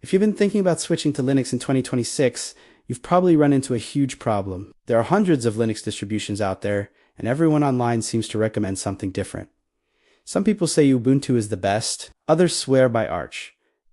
If you've been thinking about switching to Linux in 2026, you've probably run into a huge problem. There are hundreds of Linux distributions out there, and everyone online seems to recommend something different. Some people say Ubuntu is the best, others swear by Arch.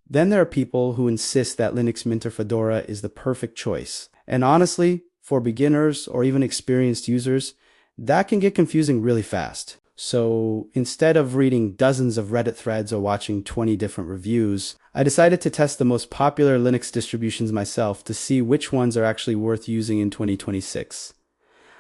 Then there are people who insist that Linux Mint or Fedora is the perfect choice. And honestly, for beginners or even experienced users, that can get confusing really fast. So instead of reading dozens of Reddit threads or watching 20 different reviews, I decided to test the most popular Linux distributions myself to see which ones are actually worth using in 2026.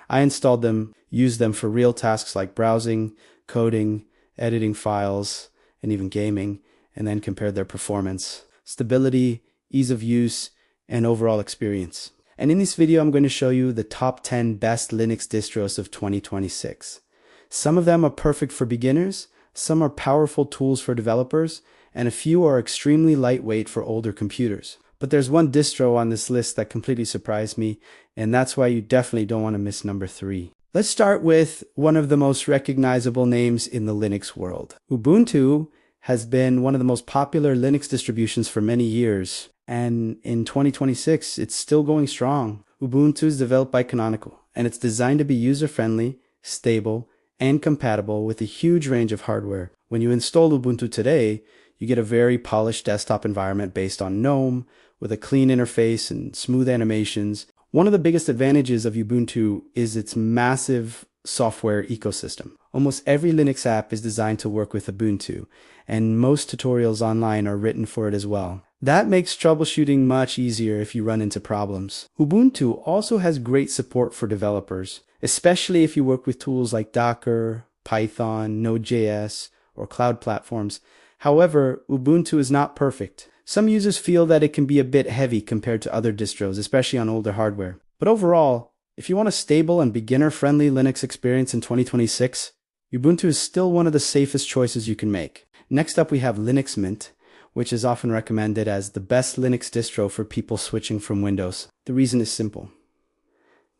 I installed them, used them for real tasks like browsing, coding, editing files, and even gaming, and then compared their performance, stability, ease of use, and overall experience. And in this video, I'm going to show you the top 10 best Linux distros of 2026. Some of them are perfect for beginners, some are powerful tools for developers, and a few are extremely lightweight for older computers. But there's one distro on this list that completely surprised me, and that's why you definitely don't want to miss number 3. Let's start with one of the most recognizable names in the Linux world. Ubuntu has been one of the most popular Linux distributions for many years, and in 2026, it's still going strong. Ubuntu is developed by Canonical, and it's designed to be user-friendly, stable, and compatible with a huge range of hardware. When you install Ubuntu today, you get a very polished desktop environment based on GNOME, with a clean interface and smooth animations. One of the biggest advantages of Ubuntu is its massive software ecosystem. Almost every Linux app is designed to work with Ubuntu, and most tutorials online are written for it as well. That makes troubleshooting much easier if you run into problems. Ubuntu also has great support for developers, especially if you work with tools like Docker, Python, Node.js, or cloud platforms. However, Ubuntu is not perfect. Some users feel that it can be a bit heavy compared to other distros, especially on older hardware. But overall, if you want a stable and beginner-friendly Linux experience in 2026, Ubuntu is still one of the safest choices you can make. Next up, we have Linux Mint, which is often recommended as the best Linux distro for people switching from Windows. The reason is simple.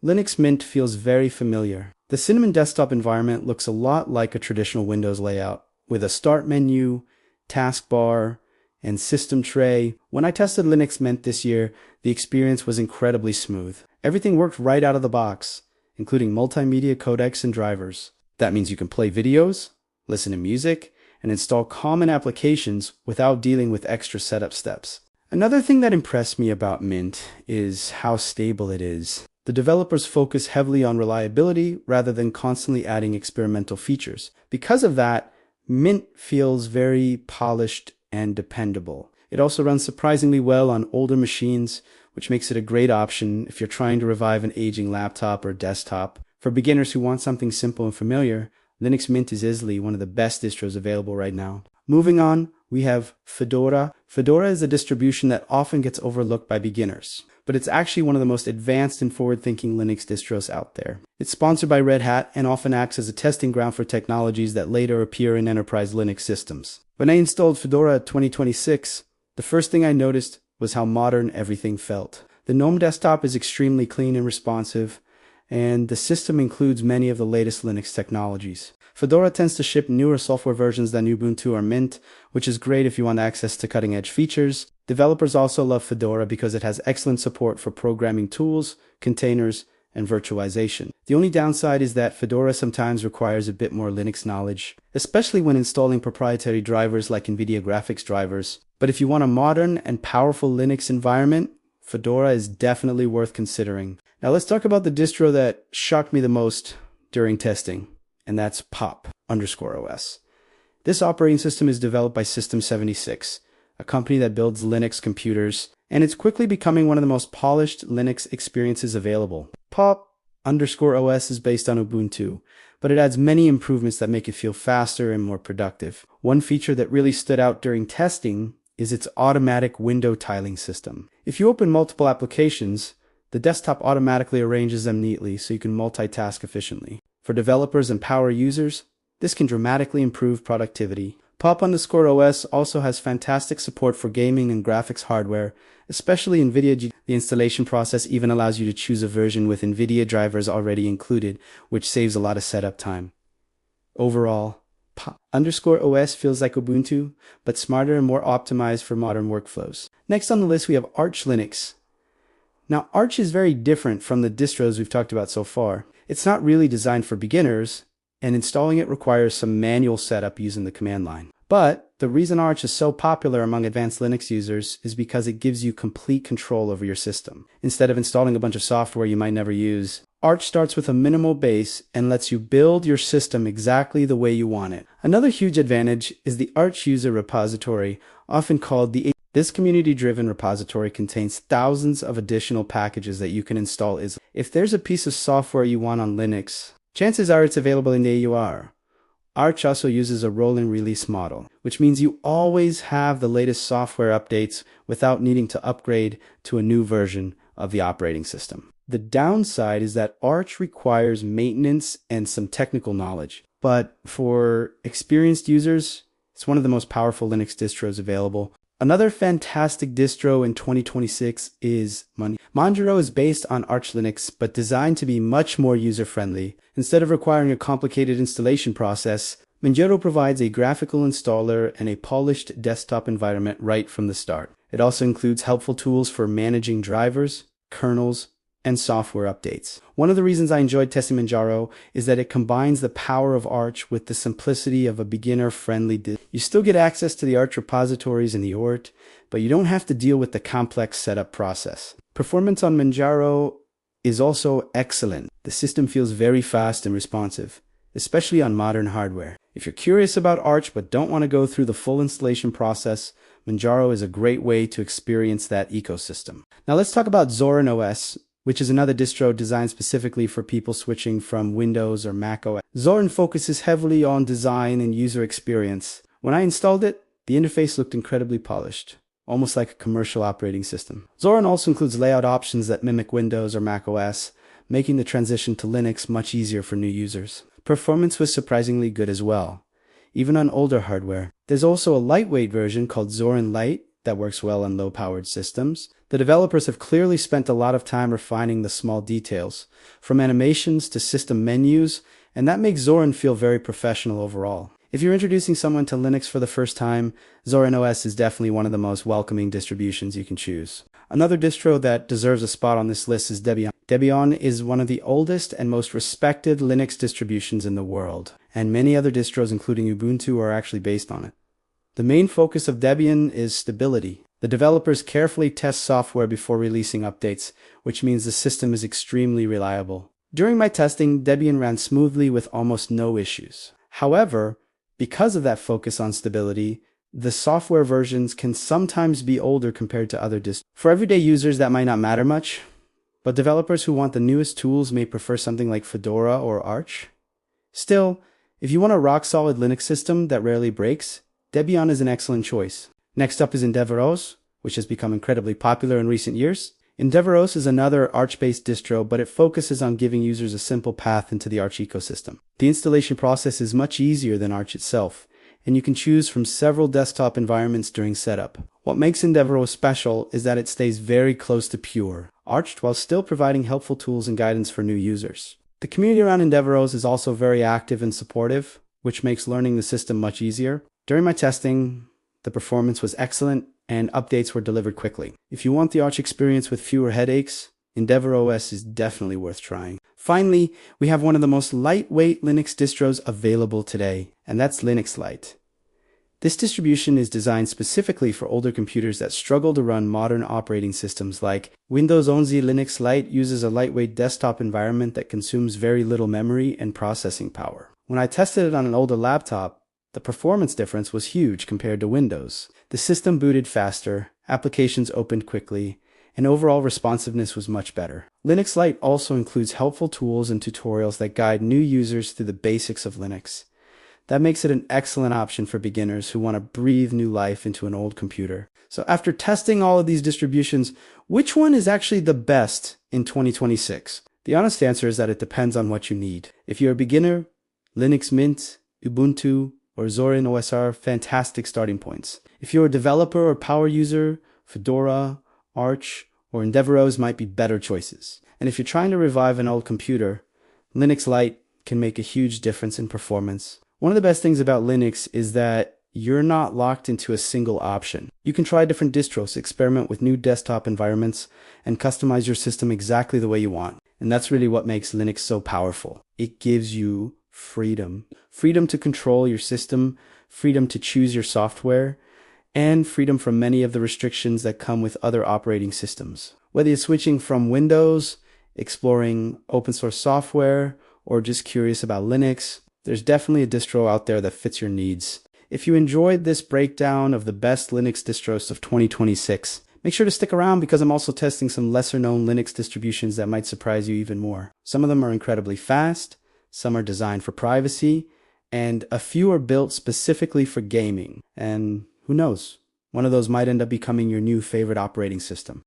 Linux Mint feels very familiar. The Cinnamon desktop environment looks a lot like a traditional Windows layout, with a start menu, taskbar, and system tray. When I tested Linux Mint this year, the experience was incredibly smooth. Everything worked right out of the box, including multimedia codecs and drivers. That means you can play videos, listen to music, and install common applications without dealing with extra setup steps. Another thing that impressed me about Mint is how stable it is. The developers focus heavily on reliability rather than constantly adding experimental features. Because of that, Mint feels very polished and dependable. It also runs surprisingly well on older machines, which makes it a great option if you're trying to revive an aging laptop or desktop. For beginners who want something simple and familiar, Linux Mint is easily one of the best distros available right now. Moving on, we have Fedora. Fedora is a distribution that often gets overlooked by beginners, but it's actually one of the most advanced and forward-thinking Linux distros out there. It's sponsored by Red Hat and often acts as a testing ground for technologies that later appear in enterprise Linux systems. When I installed Fedora 2026, the first thing I noticed was how modern everything felt. The GNOME desktop is extremely clean and responsive, and the system includes many of the latest Linux technologies. Fedora tends to ship newer software versions than Ubuntu or Mint, which is great if you want access to cutting-edge features. Developers also love Fedora because it has excellent support for programming tools, containers, and virtualization. The only downside is that Fedora sometimes requires a bit more Linux knowledge, especially when installing proprietary drivers like NVIDIA graphics drivers. But if you want a modern and powerful Linux environment, Fedora is definitely worth considering. Now let's talk about the distro that shocked me the most during testing, and that's pop_OS. This operating system is developed by System76, a company that builds Linux computers, and it's quickly becoming one of the most polished Linux experiences available. Pop_OS is based on Ubuntu, but it adds many improvements that make it feel faster and more productive. One feature that really stood out during testing is its automatic window tiling system. If you open multiple applications, the desktop automatically arranges them neatly so you can multitask efficiently. For developers and power users, this can dramatically improve productivity. Pop_OS also has fantastic support for gaming and graphics hardware, especially NVIDIA. The installation process even allows you to choose a version with NVIDIA drivers already included, which saves a lot of setup time. Overall, _OS feels like Ubuntu, but smarter and more optimized for modern workflows. Next on the list, we have Arch Linux. Now, Arch is very different from the distros we've talked about so far. It's not really designed for beginners, and installing it requires some manual setup using the command line. But the reason Arch is so popular among advanced Linux users is because it gives you complete control over your system. Instead of installing a bunch of software you might never use, Arch starts with a minimal base and lets you build your system exactly the way you want it. Another huge advantage is the Arch user repository, often called the This community-driven repository contains thousands of additional packages that you can install easily. If there's a piece of software you want on Linux, chances are it's available in the EndeavourOS. Arch also uses a rolling release model, which means you always have the latest software updates without needing to upgrade to a new version of the operating system. The downside is that Arch requires maintenance and some technical knowledge, but for experienced users, it's one of the most powerful Linux distros available. Another fantastic distro in 2026 is Manjaro. Manjaro is based on Arch Linux, but designed to be much more user-friendly. Instead of requiring a complicated installation process, Manjaro provides a graphical installer and a polished desktop environment right from the start. It also includes helpful tools for managing drivers, kernels, and software updates. One of the reasons I enjoyed testing Manjaro is that it combines the power of Arch with the simplicity of a beginner-friendly distro. You still get access to the Arch repositories in the ORT, but you don't have to deal with the complex setup process. Performance on Manjaro is also excellent. The system feels very fast and responsive, especially on modern hardware. If you're curious about Arch but don't want to go through the full installation process, Manjaro is a great way to experience that ecosystem. Now let's talk about Zorin OS, which is another distro designed specifically for people switching from Windows or Mac OS. Zorin focuses heavily on design and user experience. When I installed it, the interface looked incredibly polished, almost like a commercial operating system. Zorin also includes layout options that mimic Windows or Mac OS, making the transition to Linux much easier for new users. Performance was surprisingly good as well, even on older hardware. There's also a lightweight version called Zorin Lite that works well on low-powered systems. The developers have clearly spent a lot of time refining the small details, from animations to system menus, and that makes Zorin feel very professional overall. If you're introducing someone to Linux for the first time, Zorin OS is definitely one of the most welcoming distributions you can choose. Another distro that deserves a spot on this list is Debian. Debian is one of the oldest and most respected Linux distributions in the world, and many other distros, including Ubuntu, are actually based on it. The main focus of Debian is stability. The developers carefully test software before releasing updates, which means the system is extremely reliable. During my testing, Debian ran smoothly with almost no issues. However, because of that focus on stability, the software versions can sometimes be older compared to other distros. For everyday users, that might not matter much, but developers who want the newest tools may prefer something like Fedora or Arch. Still, if you want a rock-solid Linux system that rarely breaks, Debian is an excellent choice. Next up is EndeavourOS, which has become incredibly popular in recent years. EndeavourOS is another Arch-based distro, but it focuses on giving users a simple path into the Arch ecosystem. The installation process is much easier than Arch itself, and you can choose from several desktop environments during setup. What makes EndeavourOS special is that it stays very close to pure Arch while still providing helpful tools and guidance for new users. The community around EndeavourOS is also very active and supportive, which makes learning the system much easier. During my testing, the performance was excellent and updates were delivered quickly. If you want the Arch experience with fewer headaches, EndeavourOS is definitely worth trying. Finally, we have one of the most lightweight Linux distros available today, and that's Linux Lite. This distribution is designed specifically for older computers that struggle to run modern operating systems like Windows 11. Linux Lite uses a lightweight desktop environment that consumes very little memory and processing power. When I tested it on an older laptop, the performance difference was huge compared to Windows. The system booted faster, applications opened quickly, and overall responsiveness was much better. Linux Lite also includes helpful tools and tutorials that guide new users through the basics of Linux. That makes it an excellent option for beginners who want to breathe new life into an old computer. So after testing all of these distributions, which one is actually the best in 2026? The honest answer is that it depends on what you need. If you're a beginner, Linux Mint, Ubuntu, or Zorin OS are fantastic starting points. If you're a developer or power user, Fedora, Arch, or EndeavourOS might be better choices. And if you're trying to revive an old computer, Linux Lite can make a huge difference in performance One of the best things about Linux is that you're not locked into a single option. You can try different distros, experiment with new desktop environments, and customize your system exactly the way you want. And that's really what makes Linux so powerful. It gives you freedom. Freedom to control your system, freedom to choose your software, and freedom from many of the restrictions that come with other operating systems. Whether you're switching from Windows, exploring open source software, or just curious about Linux, there's definitely a distro out there that fits your needs. If you enjoyed this breakdown of the best Linux distros of 2026, make sure to stick around because I'm also testing some lesser known Linux distributions that might surprise you even more. Some of them are incredibly fast, some are designed for privacy, and a few are built specifically for gaming. And who knows, one of those might end up becoming your new favorite operating system.